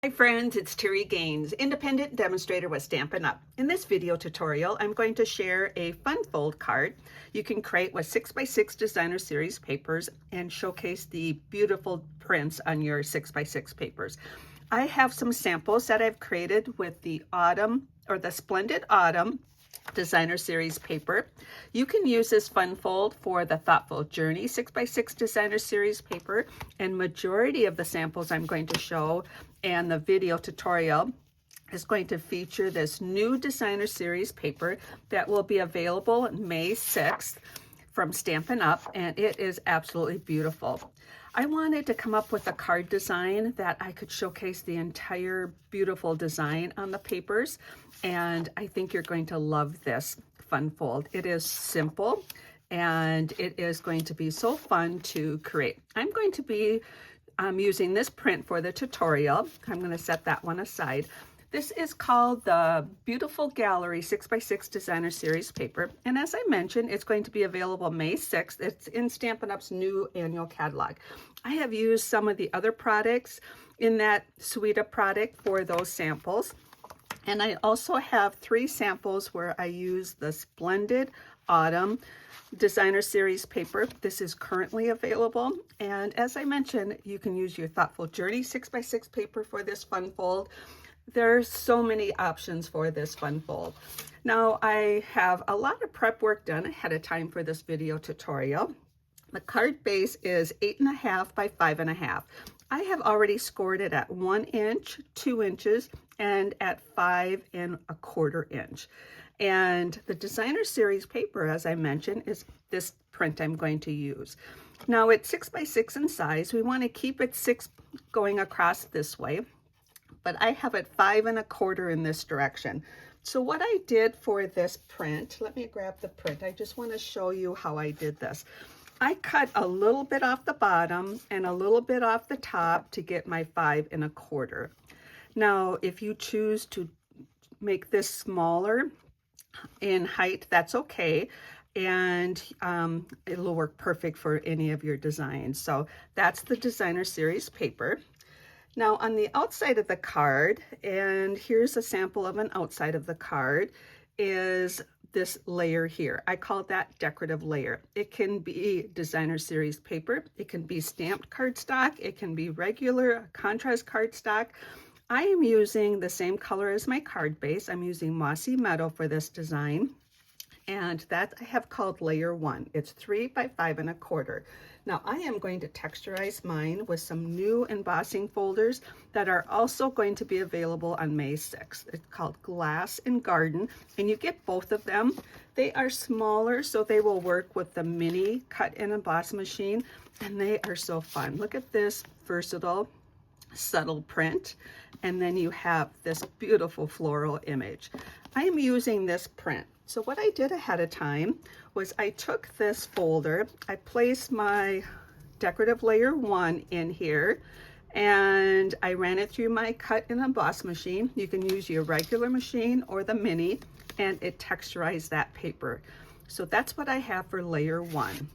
Hi friends, it's Terry Gaines, independent demonstrator with Stampin' Up. In this video tutorial, I'm going to share a fun fold card you can create with 6x6 designer series papers and showcase the beautiful prints on your 6x6 papers. I have some samples that I've created with the Autumn or the Splendid Autumn designer series paper. You can use this fun fold for the Thoughtful Journey 6x6 designer series paper, and majority of the samples I'm going to show and the video tutorial is going to feature this new designer series paper that will be available May 6th from Stampin' Up, and it is absolutely beautiful. I wanted to come up with a card design that I could showcase the entire beautiful design on the papers, and I think you're going to love this fun fold. It is simple and it is going to be so fun to create. I'm going to be using this print for the tutorial. I'm going to set that one aside. This is called the Beautiful Gallery 6x6 Designer Series paper. And as I mentioned, it's going to be available May 6th. It's in Stampin' Up's new annual catalog. I have used some of the other products in that suite of product for those samples. And I also have 3 samples where I use the Splendid Autumn designer series paper. This is currently available, and as I mentioned, you can use your Thoughtful Journey 6x6 paper for this fun fold. There's so many options for this fun fold. Now I have a lot of prep work done ahead of time for this video tutorial. The card base is 8.5 by 5.5. I have already scored it at 1 inch, 2 inches, and at 5.25 inch. And the designer series paper, as I mentioned, is this print I'm going to use. Now it's 6x6 in size. We want to keep it 6 going across this way, but I have it 5.25 in this direction. So what I did for this print, let me grab the print. I just want to show you how I did this. I cut a little bit off the bottom and a little bit off the top to get my 5.25. Now, if you choose to make this smaller in height, that's okay, and it'll work perfect for any of your designs. So that's the designer series paper. Now on the outside of the card, and here's a sample of an outside of the card, is this layer here. I call that decorative layer. It can be designer series paper, it can be stamped cardstock, it can be regular contrast cardstock. I am using the same color as my card base. I'm using Mossy Meadow for this design, and that I have called layer 1. It's 3 by 5.25. Now I am going to texturize mine with some new embossing folders that are also going to be available on May 6th. It's called Glass and Garden, and you get both of them. They are smaller, so they will work with the mini cut and emboss machine, and they are so fun. Look at this versatile subtle print, and then you have this beautiful floral image. I am using this print. So what I did ahead of time was I took this folder, I placed my decorative layer 1 in here, and I ran it through my cut and emboss machine. You can use your regular machine or the mini, and it texturized that paper. So that's what I have for layer 1.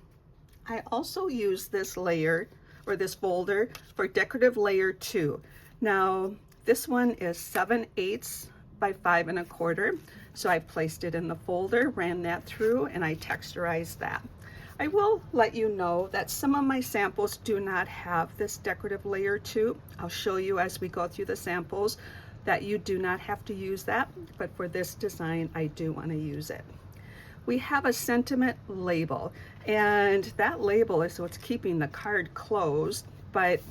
I also use this layer or this folder for decorative layer 2. Now this one is 7/8 by 5.25. So I placed it in the folder, ran that through, and I texturized that. I will let you know that some of my samples do not have this decorative layer 2. I'll show you as we go through the samples that you do not have to use that, but for this design I do want to use it. We have a sentiment label, and that label is what's keeping the card closed, but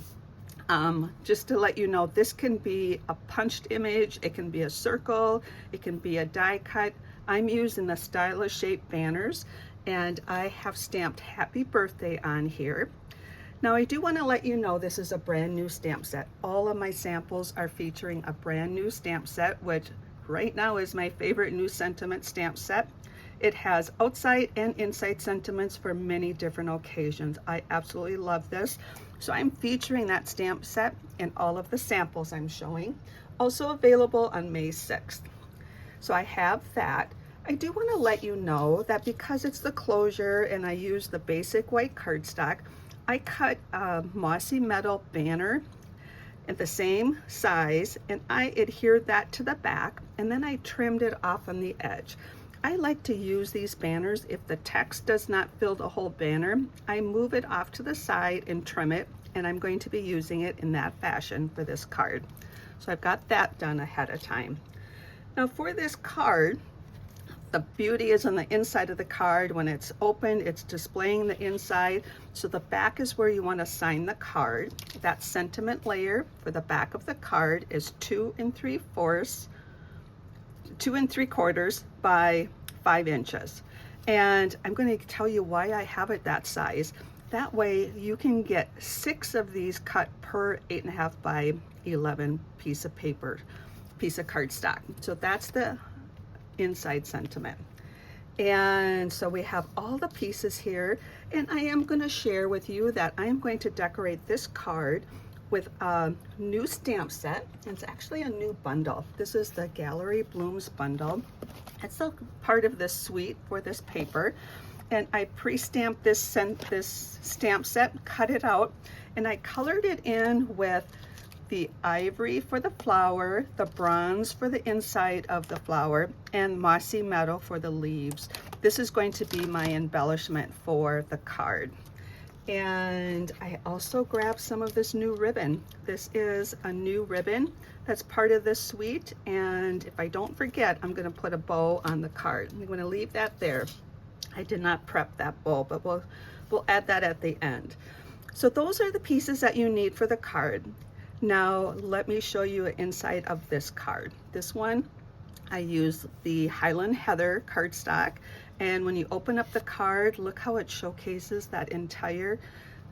just to let you know, this can be a punched image, it can be a circle, it can be a die cut. I'm using the stylish shape banners, and I have stamped happy birthday on here. Now I do want to let you know this is a brand new stamp set. All of my samples are featuring a brand new stamp set, which right now is my favorite new sentiment stamp set. It has outside and inside sentiments for many different occasions. I absolutely love this. So I'm featuring that stamp set in all of the samples I'm showing. Also available on May 6th. So I have that. I do want to let you know that because it's the closure and I use the basic white cardstock, I cut a Mossy Meadow banner at the same size, and I adhered that to the back, and then I trimmed it off on the edge. I like to use these banners. If the text does not fill the whole banner, I move it off to the side and trim it, and I'm going to be using it in that fashion for this card. So I've got that done ahead of time. Now for this card, the beauty is on the inside of the card. When it's open, it's displaying the inside. So the back is where you want to sign the card. That sentiment layer for the back of the card is 2 3/4 by 5 inches. And I'm going to tell you why I have it that size. That way you can get 6 of these cut per 8.5 by 11 piece of paper, piece of cardstock. So that's the inside sentiment. And so we have all the pieces here, and I am going to share with you that I am going to decorate this card with a new stamp set. It's actually a new bundle. This is the Gallery Blooms bundle. It's a part of this suite for this paper, and I pre-stamped this stamp set, cut it out, and I colored it in with the ivory for the flower, the bronze for the inside of the flower, and mossy meadow for the leaves. This is going to be my embellishment for the card. And I also grabbed some of this new ribbon. This is a new ribbon that's part of this suite, and if I don't forget, I'm going to put a bow on the card. I'm going to leave that there. I did not prep that bow, but we'll add that at the end. So those are the pieces that you need for the card. Now let me show you inside of this card. This one, I use the Highland Heather cardstock, and when you open up the card, look how it showcases that entire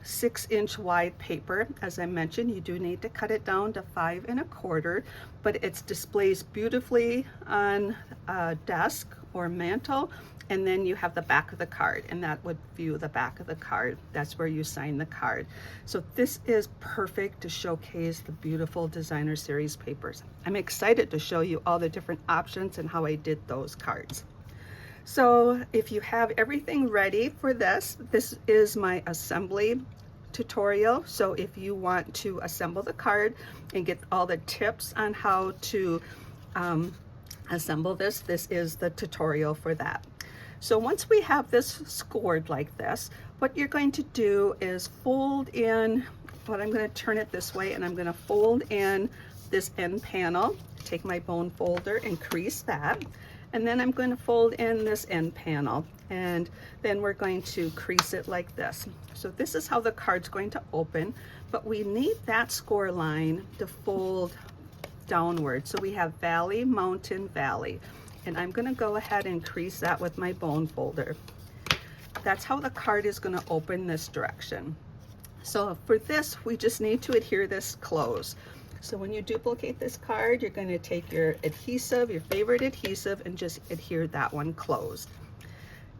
6-inch wide paper. As I mentioned, you do need to cut it down to 5 1/4, but it displays beautifully on a desk or mantle. And then you have the back of the card, and that would view the back of the card. That's where you sign the card. So this is perfect to showcase the beautiful designer series papers. I'm excited to show you all the different options and how I did those cards. So if you have everything ready for this, this is my assembly tutorial. So if you want to assemble the card and get all the tips on how to assemble this, this is the tutorial for that. So once we have this scored like this, what you're going to do is fold in, but I'm going to turn it this way, and I'm going to fold in this end panel, take my bone folder and crease that, and then I'm going to fold in this end panel, and then we're going to crease it like this. So this is how the card's going to open, but we need that score line to fold downward. So we have valley, mountain, valley. And I'm going to go ahead and crease that with my bone folder. That's how the card is going to open this direction. So for this, we just need to adhere this close. So when you duplicate this card, you're going to take your adhesive, your favorite adhesive, and just adhere that one closed.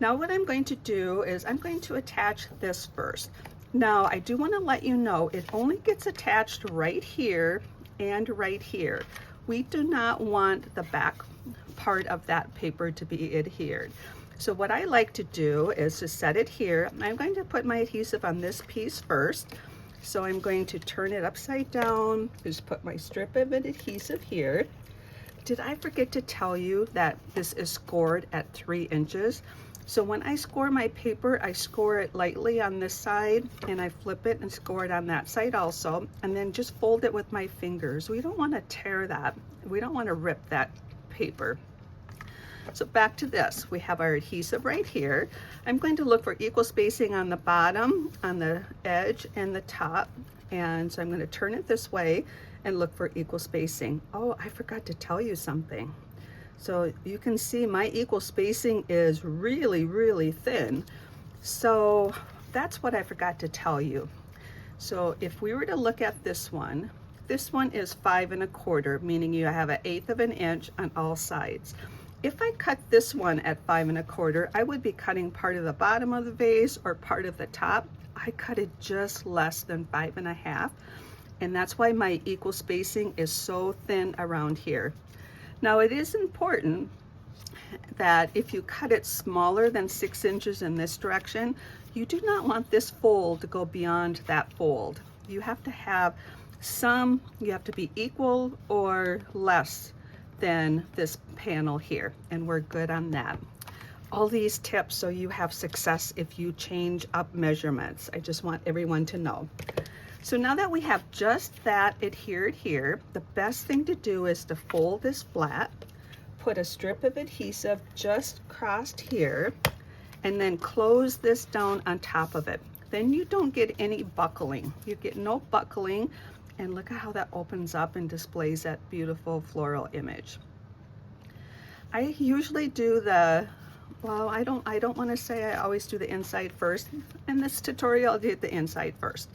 Now what I'm going to do is I'm going to attach this first. Now I do want to let you know it only gets attached right here and right here. We do not want the back part of that paper to be adhered. So what I like to do is to set it here. I'm going to put my adhesive on this piece first. So I'm going to turn it upside down, just put my strip of adhesive here. Did I forget to tell you that this is scored at 3 inches? So when I score my paper, I score it lightly on this side, and I flip it and score it on that side also, and then just fold it with my fingers. We don't want to tear that. We don't want to rip that paper. So back to this, we have our adhesive right here. I'm going to look for equal spacing on the bottom, on the edge, and the top. And so I'm going to turn it this way and look for equal spacing. Oh, I forgot to tell you something. So you can see my equal spacing is really, really thin. So that's what I forgot to tell you. So if we were to look at this one is 5 1/4, meaning you have 1/8 of an inch on all sides. If I cut this one at 5 1/4, I would be cutting part of the bottom of the vase or part of the top. I cut it just less than 5 1/2, and that's why my equal spacing is so thin around here. Now it is important that if you cut it smaller than 6 inches in this direction, you do not want this fold to go beyond that fold. You have to have Some you have to be equal or less than this panel here, and we're good on that. All these tips so you have success if you change up measurements. I just want everyone to know. So now that we have just that adhered here, the best thing to do is to fold this flat, put a strip of adhesive just crossed here, and then close this down on top of it. Then you don't get any buckling. You get no buckling, and look at how that opens up and displays that beautiful floral image. I usually do the, well, I don't want to say I always do the inside first. In this tutorial, I did the inside first.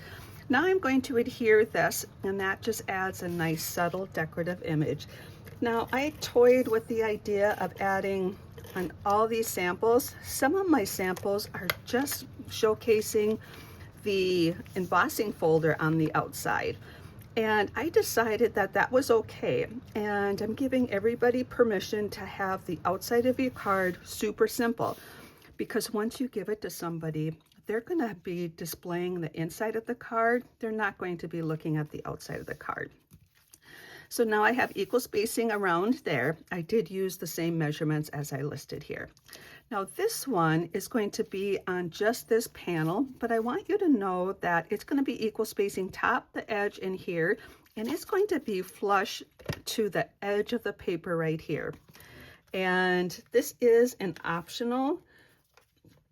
Now I'm going to adhere this, and that just adds a nice subtle decorative image. Now I toyed with the idea of adding on all these samples. Some of my samples are just showcasing the embossing folder on the outside. And I decided that that was okay. And I'm giving everybody permission to have the outside of your card super simple, because once you give it to somebody, they're going to be displaying the inside of the card. They're not going to be looking at the outside of the card. So now I have equal spacing around there. I did use the same measurements as I listed here. Now this one is going to be on just this panel, but I want you to know that it's going to be equal spacing top, the edge, and here, and it's going to be flush to the edge of the paper right here. And this is an optional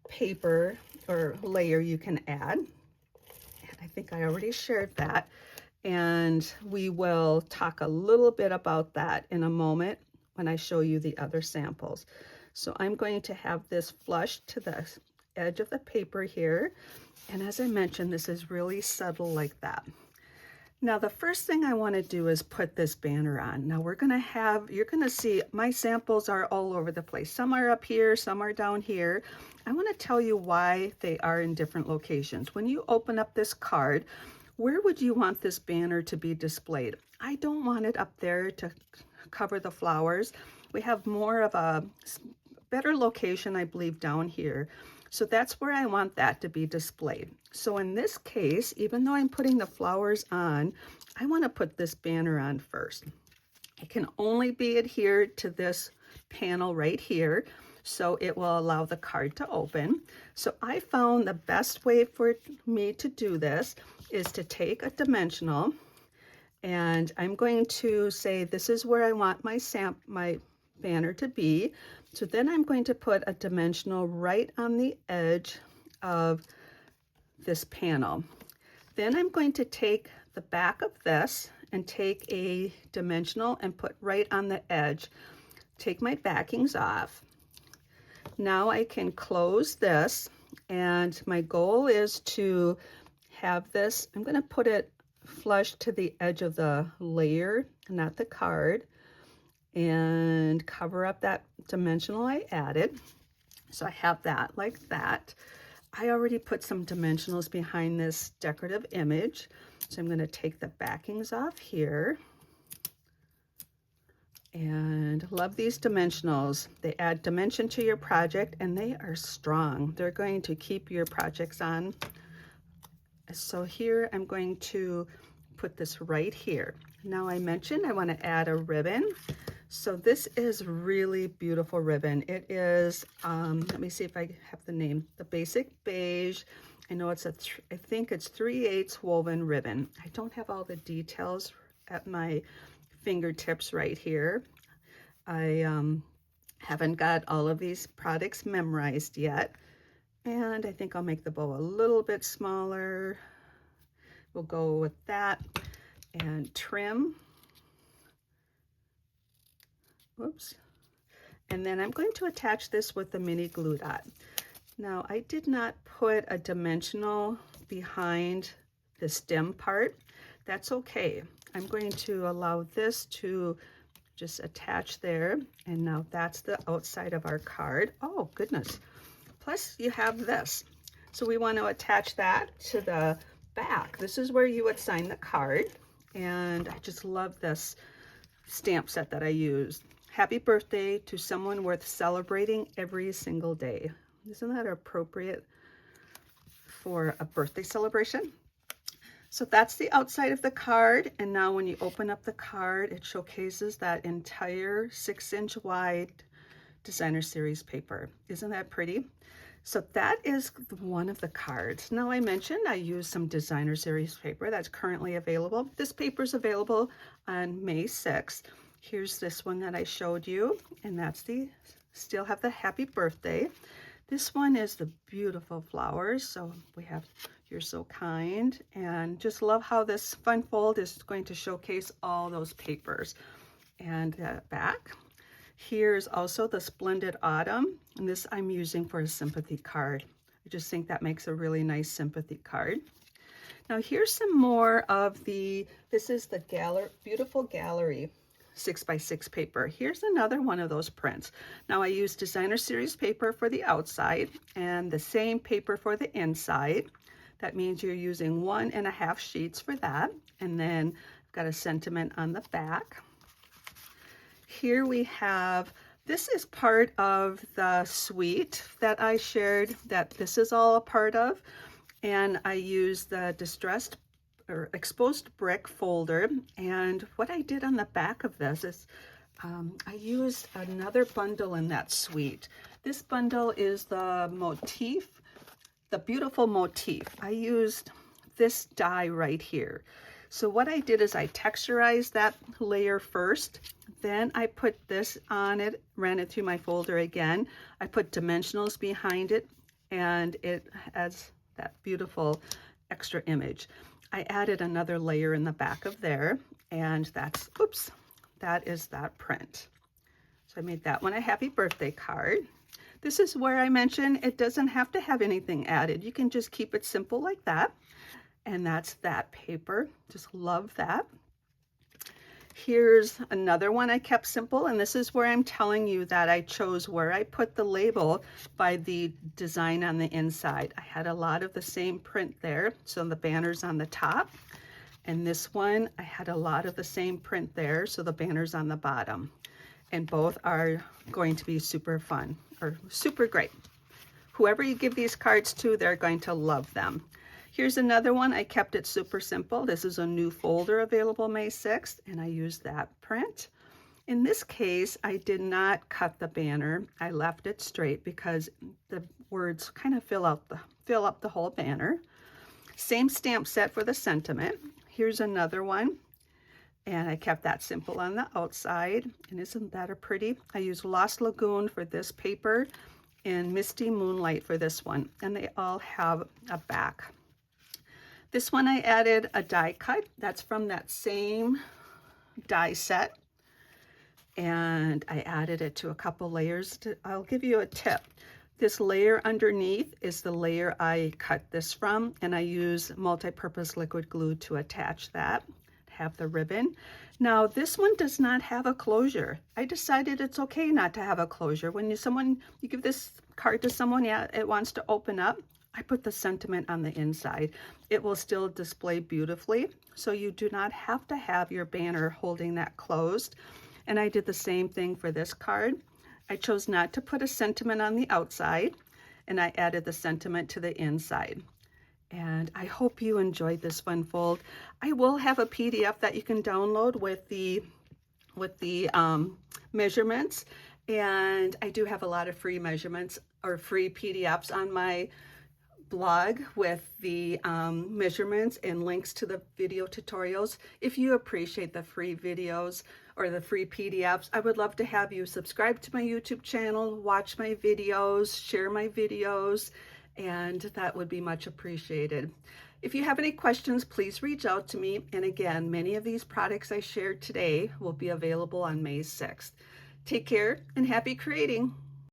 paper or layer you can add. And I think I already shared that. And we will talk a little bit about that in a moment when I show you the other samples. So I'm going to have this flush to the edge of the paper here. And as I mentioned, this is really subtle like that. Now, the first thing I want to do is put this banner on. Now you're going to see my samples are all over the place. Some are up here, some are down here. I want to tell you why they are in different locations. When you open up this card, where would you want this banner to be displayed? I don't want it up there to cover the flowers. We have more of a better location, I believe, down here. So that's where I want that to be displayed. So in this case, even though I'm putting the flowers on, I want to put this banner on first. It can only be adhered to this panel right here, so it will allow the card to open. So I found the best way for me to do this is to take a dimensional, and I'm going to say this is where I want my banner to be. So then I'm going to put a dimensional right on the edge of this panel. Then I'm going to take the back of this and take a dimensional and put right on the edge. Take my backings off. Now I can close this, and my goal is to have this, I'm going to put it flush to the edge of the layer, not the card, and cover up that dimensional I added. So I have that like that. I already put some dimensionals behind this decorative image. So I'm going to take the backings off here. And love these dimensionals. They add dimension to your project, and they are strong. They're going to keep your projects on. So here I'm going to put this right here. Now I mentioned I want to add a ribbon. So this is really beautiful ribbon. It is, let me see if I have the name, the Basic Beige. I know it's I think it's 3/8 woven ribbon. I don't have all the details at my fingertips right here. I haven't got all of these products memorized yet. And I think I'll make the bow a little bit smaller. We'll go with that and trim. Whoops. And then I'm going to attach this with the mini glue dot. Now I did not put a dimensional behind the stem part. That's okay. I'm going to allow this to just attach there. And now that's the outside of our card. Oh goodness. Plus you have this. So we want to attach that to the back. This is where you would sign the card. And I just love this stamp set that I used. Happy birthday to someone worth celebrating every single day. Isn't that appropriate for a birthday celebration? So that's the outside of the card, and now when you open up the card, it showcases that entire 6-inch wide designer series paper. Isn't that pretty? So that is one of the cards. Now I mentioned I used some designer series paper that's currently available. This paper is available on May 6th. Here's this one that I showed you, and that's the, still have the happy birthday. This one is the beautiful flowers. So we have You're So Kind, and just love how this fun fold is going to showcase all those papers. And back. Here's also the Splendid Autumn, and this I'm using for a sympathy card. I just think that makes a really nice sympathy card. Now here's some more of this is the beautiful gallery 6x6 paper. Here's another one of those prints. Now I use designer series paper for the outside and the same paper for the inside. That means you're using 1.5 sheets for that. And then I've got a sentiment on the back. Here we have, this is part of the suite that I shared that this is all a part of. And I used the distressed or exposed brick folder. And what I did on the back of this is I used another bundle in that suite. This bundle is the motif, the beautiful motif. I used this die right here. So what I did is I texturized that layer first, then I put this on it, ran it through my folder again. I put dimensionals behind it, and it adds that beautiful extra image. I added another layer in the back of there, and that's, oops, that is that print. So I made that one a happy birthday card. This is where I mentioned it doesn't have to have anything added. You can just keep it simple like that. And that's that paper. Just love that. Here's another one I kept simple, and this is where I'm telling you that I chose where I put the label by the design on the inside. I had a lot of the same print there, so the banner's on the top. And this one, I had a lot of the same print there, so the banner's on the bottom. And both are going to be super fun, or super great. Whoever you give these cards to, they're going to love them. Here's another one. I kept it super simple. This is a new folder available May 6th, and I used that print. In this case, I did not cut the banner. I left it straight because the words kind of fill up the whole banner. Same stamp set for the sentiment. Here's another one, and I kept that simple on the outside. And isn't that a pretty? I used Lost Lagoon for this paper and Misty Moonlight for this one, and they all have a back. This one I added a die cut. That's from that same die set. And I added it to a couple layers. I'll give you a tip. This layer underneath is the layer I cut this from, and I use multi-purpose liquid glue to attach that. Have the ribbon. Now this one does not have a closure. I decided it's okay not to have a closure. When you give this card to someone, yeah, it wants to open up, I put the sentiment on the inside. It will still display beautifully, so you do not have to have your banner holding that closed. And I did the same thing for this card. I chose not to put a sentiment on the outside, and I added the sentiment to the inside. And I hope you enjoyed this fun fold. I will have a PDF that you can download with the measurements, and I do have a lot of free measurements or free PDFs on my blog with the measurements and links to the video tutorials. If you appreciate the free videos or the free PDFs, I would love to have you subscribe to my YouTube channel, watch my videos, share my videos, and that would be much appreciated. If you have any questions, please reach out to me. And again, many of these products I shared today will be available on May 6th. Take care and happy creating.